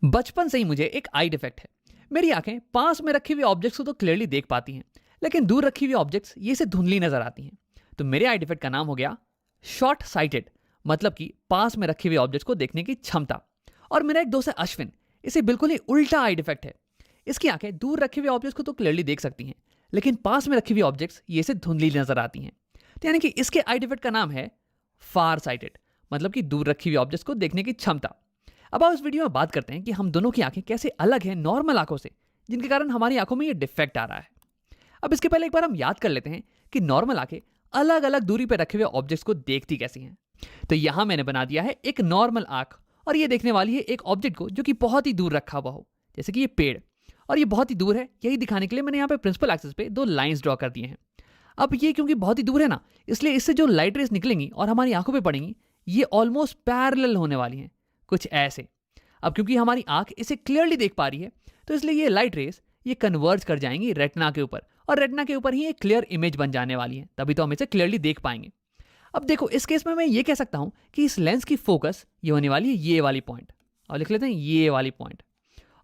बचपन से ही मुझे एक आई डिफेक्ट है। मेरी आंखें पास में रखी हुई ऑब्जेक्ट्स को तो क्लियरली देख पाती हैं, लेकिन दूर रखी हुई ऑब्जेक्ट्स ये से धुंधली नजर आती हैं। तो मेरे आई डिफेक्ट का नाम हो गया शॉर्ट साइटेड, मतलब कि पास में रखी हुई ऑब्जेक्ट्स को देखने की क्षमता। और मेरा एक दोस्त है अश्विन, इसे बिल्कुल ही उल्टा आई डिफेक्ट है। इसकी आंखें दूर रखे हुए ऑब्जेक्ट्स को तो क्लियरली देख सकती हैं, लेकिन पास में रखी हुई ऑब्जेक्ट्स ये से धुंधली नजर आती हैं। तो यानी कि इसके आई डिफेक्ट का नाम है फार साइटेड, मतलब कि दूर रखी हुई ऑब्जेक्ट्स को देखने की क्षमता। अब आप इस वीडियो में बात करते हैं कि हम दोनों की आंखें कैसे अलग हैं नॉर्मल आंखों से, जिनके कारण हमारी आंखों में ये डिफेक्ट आ रहा है। अब इसके पहले एक बार हम याद कर लेते हैं कि नॉर्मल आंखें अलग अलग दूरी पर रखे हुए ऑब्जेक्ट्स को देखती कैसी हैं। तो यहां मैंने बना दिया है एक नॉर्मल आंख, और ये देखने वाली है एक ऑब्जेक्ट को जो कि बहुत ही दूर रखा हुआ हो, जैसे कि ये पेड़, और ये बहुत ही दूर है। यही दिखाने के लिए मैंने यहाँ पे प्रिंसिपल एक्सिस पे दो लाइंस ड्रॉ कर दिए हैं। अब ये क्योंकि बहुत ही दूर है ना, इसलिए इससे जो लाइट रेस निकलेंगी और हमारी आंखों पे पड़ेंगी, ये ऑलमोस्ट पैरेलल होने वाली हैं, कुछ ऐसे। अब क्योंकि हमारी आंख इसे क्लियरली देख पा रही है, तो इसलिए ये लाइट रेस ये कन्वर्ज कर जाएंगी रेटिना के ऊपर, और रेटिना के ऊपर ही एक क्लियर इमेज बन जाने वाली है। तभी तो हम इसे क्लियरली देख पाएंगे। अब देखो, इस केस में मैं ये कह सकता हूं कि इस लेंस की फोकस ये होने वाली है ये वाली पॉइंट, और लिख लेते हैं ये वाली पॉइंट।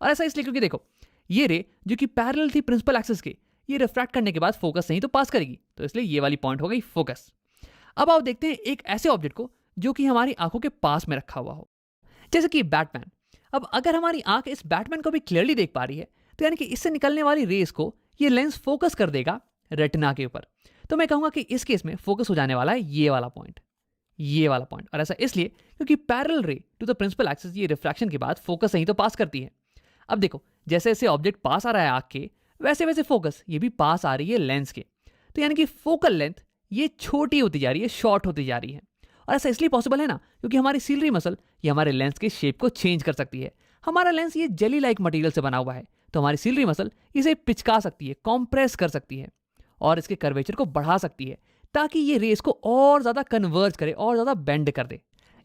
और ऐसा इसलिए क्योंकि देखो, ये रे जो कि पैरेलल थी प्रिंसिपल एक्सिस के, ये रिफ्रैक्ट करने के बाद फोकस नहीं तो पास करेगी, तो इसलिए ये वाली पॉइंट हो गई फोकस। अब आप देखते हैं एक ऐसे ऑब्जेक्ट को जो कि हमारी आंखों के पास में रखा हुआ हो, जैसे कि बैटमैन। अब अगर हमारी आंख इस बैटमैन को भी क्लियरली देख पा रही है, तो यानी कि इससे निकलने वाली रेस को ये लेंस फोकस कर देगा रेटिना के ऊपर। तो मैं कहूंगा कि इस केस में फोकस हो जाने वाला है ये वाला पॉइंट, ये वाला पॉइंट। और ऐसा इसलिए क्योंकि पैरेलल रे टू द प्रिंसिपल एक्सिस ये रिफ्रैक्शन के बाद फोकस नहीं तो पास करती है। अब देखो, जैसे जैसे ऑब्जेक्ट पास आ रहा है आंख के, वैसे वैसे फोकस ये भी पास आ रही है लेंस के। तो यानी कि फोकल लेंथ ये छोटी होती जा रही है, शॉर्ट होती जा रही है। और ऐसा इसलिए पॉसिबल है ना, क्योंकि हमारी सीलरी मसल ये हमारे लेंस के शेप को चेंज कर सकती है। हमारा लेंस ये जेली लाइक मटेरियल से बना हुआ है, तो हमारी सीलरी मसल इसे पिचका सकती है, कॉम्प्रेस कर सकती है, और इसके कर्वेचर को बढ़ा सकती है, ताकि ये रेस को और ज्यादा कन्वर्ज करे और ज्यादा बेंड कर दे।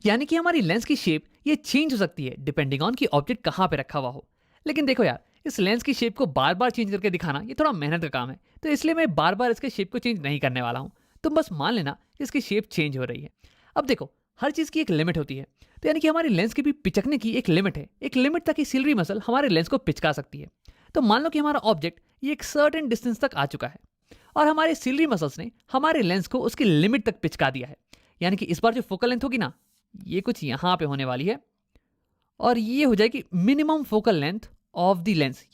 यानी कि हमारी लेंस की शेप ये चेंज हो सकती है डिपेंडिंग ऑन कि ऑब्जेक्ट कहाँ पे रखा हुआ हो। लेकिन देखो यार, इस लेंस की शेप को बार बार चेंज करके दिखाना ये थोड़ा मेहनत का काम है, तो इसलिए मैं बार बार इसके शेप को चेंज नहीं करने वाला हूँ। तुम बस मान लेना कि इसकी शेप चेंज हो रही है। अब देखो, हर चीज़ की एक लिमिट होती है, तो यानी कि हमारी लेंस की भी पिचकने की एक लिमिट है। एक लिमिट तक ही सिलरी मसल हमारे लेंस को पिचका सकती है। तो मान लो कि हमारा ऑब्जेक्ट ये एक सर्टेन डिस्टेंस तक आ चुका है, और हमारे सिलरी मसल्स ने हमारे लेंस को उसकी लिमिट तक पिचका दिया है। यानी कि इस बार जो फोकल लेंथ होगी ना, ये कुछ यहाँ पे होने वाली है, और ये हो जाएगी minimum focal length of the lens.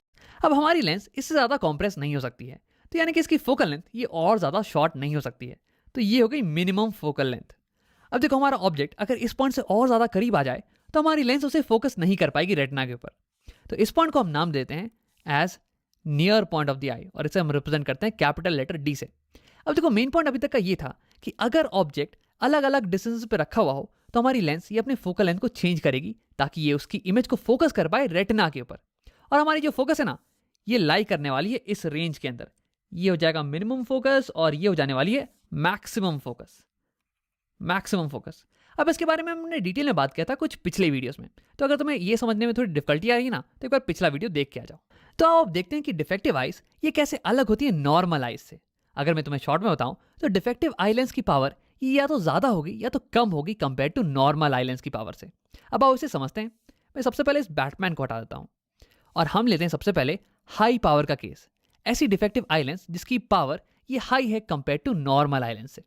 अब हमारी लेंस इससे ज़्यादा कॉम्प्रेस नहीं हो सकती है, तो यानी कि इसकी फोकल लेंथ ये और ज़्यादा शॉर्ट नहीं हो सकती है। तो ये हो गई मिनिमम फोकल लेंथ। अब देखो, हमारा ऑब्जेक्ट अगर इस पॉइंट से और ज़्यादा करीब आ जाए, तो हमारी लेंस उसे फोकस नहीं कर पाएगी रेटिना के ऊपर। तो इस पॉइंट को हम नाम देते हैं as near point of the eye, और इसे हम रिप्रेजेंट करते हैं कैपिटल लेटर डी से। अब देखो, मेन पॉइंट अभी तक का ये था कि अगर ऑब्जेक्ट अलग अलग डिस्टेंस पे रखा हुआ हो, तो हमारी लेंस ये अपने फोकल लेंथ को चेंज करेगी, ताकि ये उसकी इमेज को फोकस कर पाए रेटिना के ऊपर। और हमारी जो फोकस है ना, ये लाई करने वाली है इस रेंज के अंदर। ये हो जाएगा मिनिमम फोकस, और ये हो जाने वाली है मैक्सिमम फोकस, मैक्सिमम फोकस। अब इसके बारे में हमने डिटेल में बात किया था कुछ पिछले वीडियोस में, तो अगर तुम्हें ये समझने में थोड़ी डिफिकल्टी आ रही है ना, तो एक बार पिछला वीडियो देख के आ जाओ। तो अब देखते हैं कि डिफेक्टिव आइज ये कैसे अलग होती है नॉर्मल आइज से। अगर मैं तुम्हें शॉर्ट में बताऊं, तो डिफेक्टिव आई लेंस की पावर ये या तो ज्यादा होगी या तो कम होगी compare to normal eye lens की पावर से। अब आओ इसे समझते हैं। मैं सबसे पहले इस बैटमैन को हटा देता हूं, और हम लेते हैं सबसे पहले हाई पावर का केस। ऐसी डिफेक्टिव आई लेंस जिसकी पावर ये हाई है compare to normal eye lens से।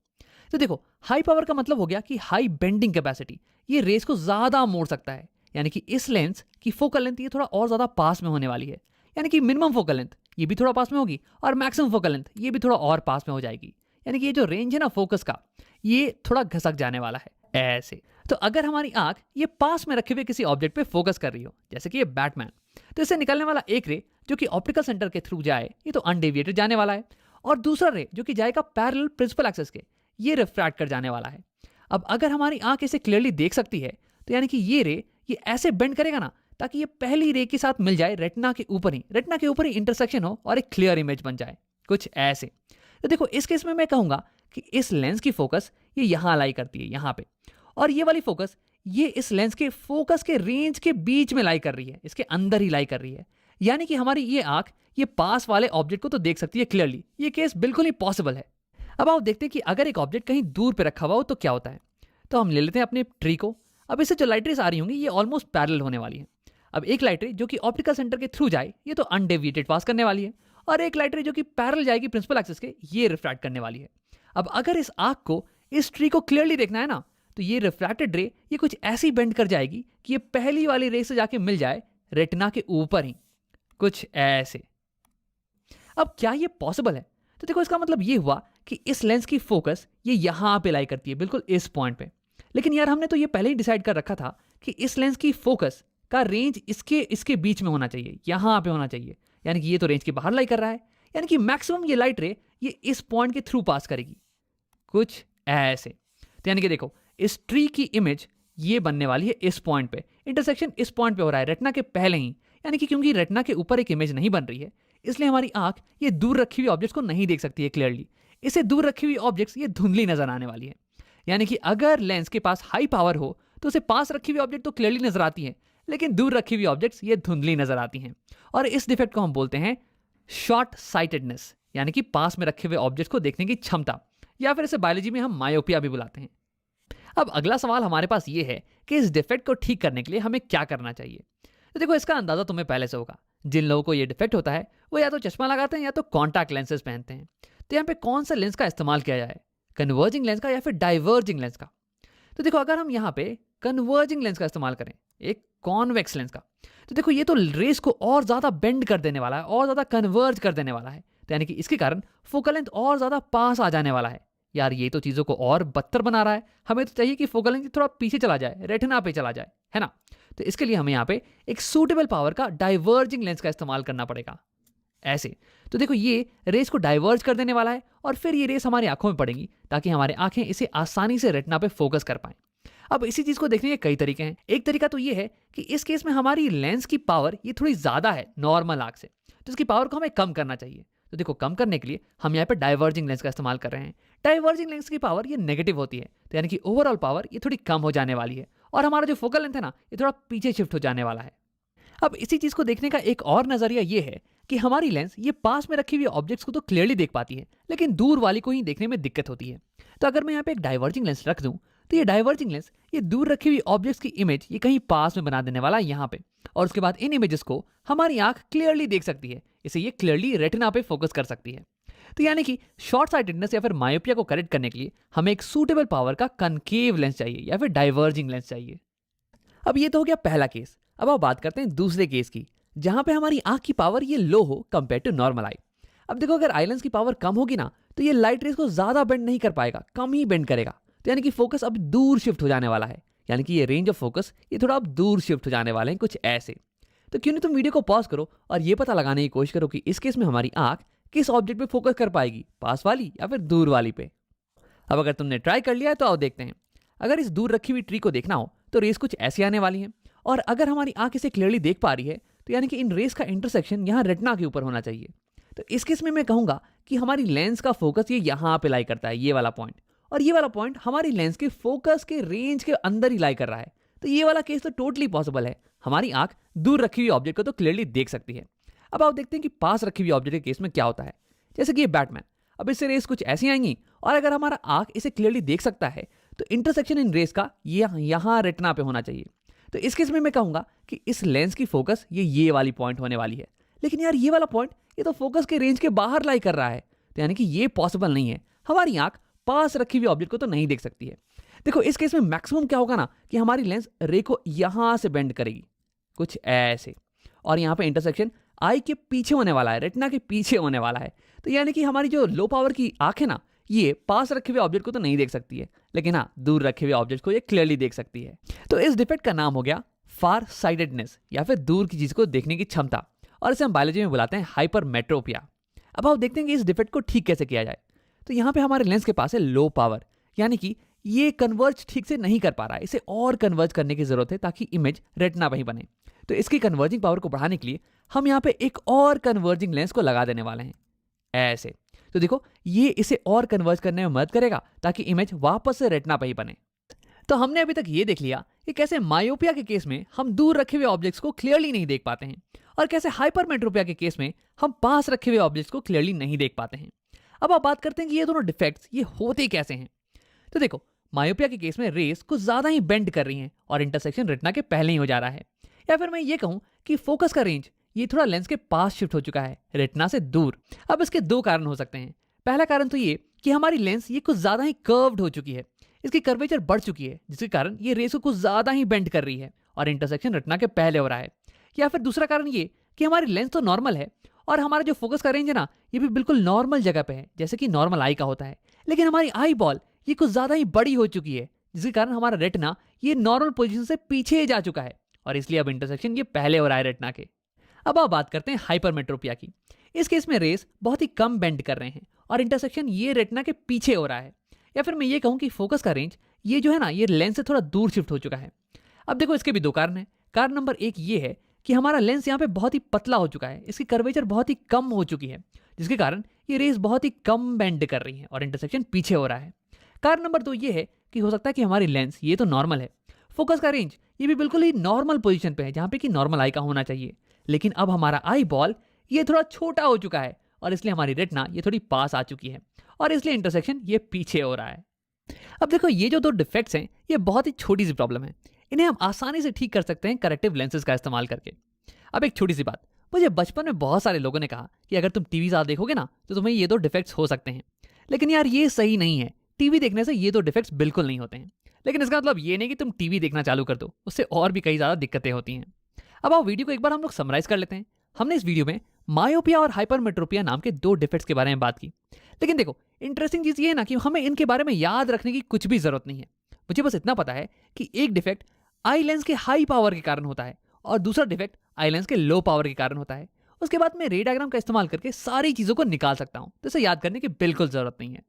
तो देखो, हाई पावर का मतलब हो गया कि हाई बेंडिंग कैपेसिटी, ये रेस को ज्यादा मोड़ सकता है। यानी कि इस लेंस की फोकल लेंथ ये थोड़ा और ज्यादा पास में होने वाली है। यानी कि मिनिमम फोकल लेंथ ये भी थोड़ा पास में होगी, और मैक्सिमम फोकल लेंथ ये भी थोड़ा और पास में हो जाएगी। यानी कि ये जो रेंज है ना फोकस का, ये थोड़ा घसक जाने वाला है ऐसे। तो अगर हमारी आंख ये पास में रखे हुए किसी ऑब्जेक्ट पे फोकस कर रही हो, जैसे कि ये बैटमैन, तो इससे निकलने वाला एक रे जो कि ऑप्टिकल सेंटर के थ्रू जाए, ये तो अनडेविएटेड जाने वाला है, और दूसरा रे जो कि जाएगा पैरेलल प्रिंसिपल एक्सिस के, ये रिफ्रैक्ट कर जाने वाला है। अब अगर हमारी आंख इसे क्लियरली देख सकती है, तो यानी कि ये रे ये ऐसे बेंड करेगा ना, ताकि ये पहली रे के साथ मिल जाए रेटिना के ऊपर ही इंटरसेक्शन हो, और एक क्लियर इमेज बन जाए, कुछ ऐसे। तो देखो, इस केस में मैं कहूंगा कि इस लेंस की फोकस ये यहां लाई करती है, यहां पे, और ये वाली फोकस ये इस लेंस के फोकस के रेंज के बीच में लाई कर रही है, इसके अंदर ही लाई कर रही है। यानी कि हमारी ये आंख ये पास वाले ऑब्जेक्ट को तो देख सकती है क्लियरली। ये केस बिल्कुल ही पॉसिबल है। अब आओ देखते हैं कि अगर एक ऑब्जेक्ट कहीं दूर पे रखा हुआ हो तो क्या होता है। तो हम ले लेते हैं अपने ट्री को। अब इससे जो लाइट रेस आ रही होंगी ये ऑलमोस्ट पैरेलल होने वाली है। अब एक लाइट रे जो कि ऑप्टिकल सेंटर के थ्रू जाए ये तो अनडेविएटेड पास करने वाली है, और एक लाइट रे जो कि पैरेलल जाएगी प्रिंसिपल एक्सिस के, ये रिफ्रैक्ट करने वाली है। अब अगर इस आर्क को, इस ट्री को क्लियरली देखना है ना, तो ये रिफ्रैक्टेड रे ये कुछ ऐसी बेंड कर जाएगी कि ये पहली वाली रे से जाके मिल जाए रेटिना के ऊपर ही, कुछ ऐसे। अब क्या ये पॉसिबल है? तो देखो इसका मतलब ये हुआ कि इस लेंस की फोकस ये यहां पे लाई करती है, बिल्कुल इस पॉइंट पे। लेकिन यार हमने तो ये पहले ही डिसाइड कर रखा था कि इस लेंस की फोकस का रेंज इसके बीच में होना चाहिए, यहां पे होना चाहिए। यानी कि ये तो रेंज के बाहर लाई कर रहा है, यानी कि मैक्सिमम ये लाइट रे ये इस पॉइंट के थ्रू पास करेगी, कुछ ऐसे। तो यानी कि देखो इस ट्री की इमेज ये बनने वाली है इस पॉइंट पे, इंटरसेक्शन इस पॉइंट पे हो रहा है रेटिना के पहले ही। यानी कि क्योंकि रेटिना के ऊपर एक इमेज नहीं बन रही है, इसलिए हमारी आंख ये दूर रखी हुई ऑब्जेक्ट्स को नहीं देख सकती है क्लियरली। इसे दूर रखी हुई ऑब्जेक्ट्स ये धुंधली नजर आने वाली है। यानी कि अगर लेंस के पास हाई पावर हो तो उसे पास रखी हुई ऑब्जेक्ट तो क्लियरली नजर आती है, लेकिन दूर रखी हुई ऑब्जेक्ट्स ये धुंधली नजर आती हैं। और इस डिफेक्ट को हम बोलते हैं शॉर्ट साइटेडनेस, यानी कि पास में रखे हुए ऑब्जेक्ट्स को देखने की क्षमता, या फिर इसे बायोलॉजी में हम मायोपिया भी बुलाते हैं। अब अगला सवाल हमारे पास ये है कि इस डिफेक्ट को ठीक करने के लिए हमें क्या करना चाहिए। तो देखो इसका अंदाजा तुम्हें पहले से होगा, जिन लोगों को ये डिफेक्ट होता है वो या तो चश्मा लगाते हैं या तो कॉन्टैक्ट लेंसेज पहनते हैं। तो यहाँ पे कौन सा लेंस का इस्तेमाल किया जाए, कन्वर्जिंग लेंस का या फिर डाइवर्जिंग लेंस का? तो देखो अगर हम यहाँ पे कन्वर्जिंग लेंस का इस्तेमाल करें, एक कॉन्वेक्स लेंस का, तो देखो ये तो रेस को और ज्यादा बेंड कर देने वाला है, और ज्यादा कन्वर्ज कर देने वाला है। तो यानी कि इसके कारण फोकल लेंथ और ज्यादा पास आ जाने वाला है। यार ये तो चीजों को और बदतर बना रहा है। हमें तो चाहिए कि फोकल लेंथ थोड़ा पीछे चला जाए, रेटिना पे चला जाए, है ना। तो इसके लिए हमें यहाँ पे एक सूटेबल पावर का डाइवर्जिंग लेंस का इस्तेमाल करना पड़ेगा, ऐसे। तो देखो ये रेस को डाइवर्ज कर देने वाला है, और फिर ये रेस हमारी आंखों में पड़ेगी ताकि हमारी आंखें इसे आसानी से रेटिना पे फोकस कर पाएं। अब इसी चीज को देखने के कई तरीके हैं। एक तरीका तो ये है कि इस केस में हमारी लेंस की पावर ये थोड़ी ज्यादा है नॉर्मल आंख से, तो इसकी पावर को हमें कम करना चाहिए। तो देखो कम करने के लिए हम यहाँ पे डाइवर्जिंग लेंस का इस्तेमाल कर रहे हैं। डाइवर्जिंग लेंस की पावर ये नेगेटिव होती है, तो यानी कि ओवरऑल पावर ये थोड़ी कम हो जाने वाली है, और हमारा जो फोकल लेंथ है ना ये थोड़ा पीछे शिफ्ट हो जाने वाला है। अब इसी चीज को देखने का एक और नजरिया ये है कि हमारी लेंस ये पास में रखी हुई ऑब्जेक्ट्स को तो क्लियरली देख पाती है, लेकिन दूर वाली को ही देखने में दिक्कत होती है। तो अगर मैं यहाँ पे एक डाइवर्जिंग लेंस रख दूं, तो ये डाइवर्जिंग लेंस ये दूर रखी हुई ऑब्जेक्ट्स की इमेज ये कहीं पास में बना देने वाला है यहाँ पे, और उसके बाद इन इमेजेस को हमारी आंख क्लियरली देख सकती है, इसे ये क्लियरली रेटिना पे फोकस कर सकती है। तो यानी कि शॉर्ट साइटेडनेस या फिर मायोपिया को करेक्ट करने के लिए हमें एक सूटेबल पावर का कनकेव लेंस चाहिए या फिर डाइवर्जिंग लेंस चाहिए। अब ये तो हो गया पहला केस। अब आप बात करते हैं दूसरे केस की, जहां पे हमारी आंख की पावर ये लो हो कंपेयर टू नॉर्मल आई। अब देखो अगर आई लेंस की पावर कम होगी ना, तो ये लाइट रेस को ज्यादा बेंड नहीं कर पाएगा, कम ही बेंड करेगा। तो यानी कि फोकस अब दूर शिफ्ट हो जाने वाला है, यानी कि ये रेंज ऑफ फोकस ये थोड़ा अब दूर शिफ्ट हो जाने वाले हैं, कुछ ऐसे। तो क्यों नहीं तुम वीडियो को पॉज करो और ये पता लगाने की कोशिश करो कि इस केस में हमारी आंख किस ऑब्जेक्ट पे फोकस कर पाएगी, पास वाली या फिर दूर वाली पे। अब अगर तुमने ट्राई कर लिया है तो आओ देखते हैं। अगर इस दूर रखी हुई ट्री को देखना हो तो रेस कुछ ऐसी आने वाली है, और अगर हमारी आंख इसे क्लियरली देख पा रही है तो यानी कि इन रेस का इंटरसेक्शन यहाँ रेटिना के ऊपर होना चाहिए। तो इस केस में मैं कहूंगा कि हमारी लेंस का फोकस ये यहाँ पे लाई करता है, ये वाला पॉइंट, और ये वाला पॉइंट हमारी लेंस के फोकस के रेंज के अंदर ही लाई कर रहा है। तो ये वाला केस तो टोटली पॉसिबल है, हमारी आंख दूर रखी हुई ऑब्जेक्ट को तो क्लियरली देख सकती है। अब आप देखते हैं कि पास रखी हुई ऑब्जेक्ट के केस में क्या होता है। जैसे कि ये बैटमैन, अब इससे रेस कुछ ऐसी आएंगी, और अगर हमारा आंख इसे क्लियरली देख सकता है तो इंटरसेक्शन इन रेस का यहाँ रेटिना पे होना चाहिए। तो इस केस में मैं कहूंगा कि इस लेंस की फोकस ये वाली पॉइंट होने वाली है। लेकिन यार ये वाला पॉइंट ये तो फोकस के रेंज के बाहर लाई कर रहा है, तो यानी कि ये पॉसिबल नहीं है, हमारी आंख पास रखी हुई ऑब्जेक्ट को तो नहीं देख सकती है। देखो इस केस में मैक्सिमम क्या होगा ना कि हमारी लेंस रे को यहां से बेंड करेगी, कुछ ऐसे, और यहाँ पे इंटरसेक्शन आई के पीछे होने वाला है, रेटिना के पीछे होने वाला है। तो यानी कि हमारी जो लो पावर की आंख है ना, ये पास रखे हुए ऑब्जेक्ट को तो नहीं देख सकती है, लेकिन हाँ दूर रखे हुए ऑब्जेक्ट को ये क्लियरली देख सकती है। तो इस डिफेक्ट का नाम हो गया फार साइटेडनेस या फिर दूर की चीज को देखने की क्षमता, और इसे हम बायोलॉजी में बुलाते हैं हाइपरमेट्रोपिया। अब आप देखते हैं कि इस डिफेक्ट को ठीक कैसे किया जाए। तो यहाँ पे हमारे लेंस के पास है लो पावर, यानी कि ये कन्वर्ज ठीक से नहीं कर पा रहा है, इसे और कन्वर्ज करने की जरूरत है ताकि इमेज रेटिना पे ही बने। तो इसकी कन्वर्जिंग पावर को बढ़ाने के लिए हम यहाँ पे एक और कन्वर्जिंग लेंस को लगा देने वाले हैं, ऐसे। तो देखो ये इसे और कन्वर्ज करने में मदद करेगा ताकि इमेज वापस से रेटिना पे ही बने। तो हमने अभी तक ये देख लिया कि कैसे मायोपिया के केस में हम दूर रखे हुए ऑब्जेक्ट्स को क्लियरली नहीं देख पाते हैं, और कैसे हाइपरमेट्रोपिया के केस में हम पास रखे हुए ऑब्जेक्ट्स को क्लियरली नहीं देख पाते हैं। अब आप बात करते हैं कि ये दोनों डिफेक्ट्स ये होते कैसे हैं। तो देखो मायोपिया के केस में रेस कुछ ज्यादा ही बेंड कर रही हैं और इंटरसेक्शन रेटिना के पहले ही हो जा रहा है, या फिर मैं ये कहूँ कि फोकस का रेंज ये थोड़ा लेंस के पास शिफ्ट हो चुका है, रेटिना से दूर। अब इसके दो कारण हो सकते हैं। पहला कारण तो ये कि हमारी लेंस ये कुछ ज्यादा ही कर्व्ड हो चुकी है, इसकी कर्वेचर बढ़ चुकी है, जिसके कारण ये रेस को कुछ ज्यादा ही बेंड कर रही है और इंटरसेक्शन रेटिना के पहले हो रहा है। या फिर दूसरा कारण ये कि हमारी लेंस तो नॉर्मल है और हमारा जो फोकस का रेंज है ना, ये भी बिल्कुल नॉर्मल जगह पे है, जैसे कि नॉर्मल आई का होता है। लेकिन हमारी आई बॉल ये कुछ ज्यादा ही बड़ी हो चुकी है, जिसके कारण हमारा रेटिना ये नॉर्मल पोजीशन से पीछे जा चुका है और इसलिए अब इंटरसेक्शन ये पहले हो रहा है रेटिना के। अब आप बात करते हैं हाइपरमेट्रोपिया की। इस केस में रेस बहुत ही कम बेंड कर रहे हैं और इंटरसेक्शन ये रेटिना के पीछे हो रहा है। या फिर मैं ये कहूँ कि फोकस का रेंज ये जो है ना, ये लेंस से थोड़ा दूर शिफ्ट हो चुका है। अब देखो इसके भी दो कारण हैं। कारण नंबर एक ये है कि हमारा लेंस यहाँ पे बहुत ही पतला हो चुका है, इसकी कर्वेचर बहुत ही कम हो चुकी है, जिसके कारण ये रेस बहुत ही कम बेंड कर रही है और इंटरसेक्शन पीछे हो रहा है। कारण नंबर दो ये है कि हो सकता है कि हमारी लेंस ये तो नॉर्मल है, फोकस का रेंज ये भी बिल्कुल ही नॉर्मल पोजीशन पे है, जहाँ पे कि नॉर्मल आई का होना चाहिए, लेकिन अब हमारा आई बॉल ये थोड़ा छोटा हो चुका है और इसलिए हमारी रेटिना ये थोड़ी पास आ चुकी है और इसलिए इंटरसेक्शन ये पीछे हो रहा है। अब देखो ये जो दो डिफेक्ट्स हैं ये बहुत ही छोटी सी प्रॉब्लम है, इन्हें हम आसानी से ठीक कर सकते हैं करेक्टिव लेंसेज का इस्तेमाल करके। अब एक छोटी सी बात, मुझे बचपन में बहुत सारे लोगों ने कहा कि अगर तुम टीवी ज़्यादा देखोगे ना तो तुम्हें ये दो डिफेक्ट्स हो सकते हैं। लेकिन यार ये सही नहीं है, टीवी देखने से ये दो डिफेक्ट्स बिल्कुल नहीं होते हैं। लेकिन इसका मतलब ये नहीं कि तुम टीवी देखना चालू कर दो, उससे और भी कई ज़्यादा दिक्कतें होती हैं। अब आओ वीडियो को एक बार हम लोग समराइज कर लेते हैं। हमने इस वीडियो में मायोपिया और हाइपरमेट्रोपिया नाम के दो डिफेक्ट्स के बारे में बात की। लेकिन देखो इंटरेस्टिंग चीज़ ये है ना कि हमें इनके बारे में याद रखने की कुछ भी ज़रूरत नहीं है। मुझे बस इतना पता है कि एक डिफेक्ट आई लेंस के हाई पावर के कारण होता है और दूसरा डिफेक्ट आई लेंस के लो पावर के कारण होता है। उसके बाद मैं रे डायग्राम का इस्तेमाल करके सारी चीज़ों को निकाल सकता हूँ, तो इसे याद करने की बिल्कुल ज़रूरत नहीं है।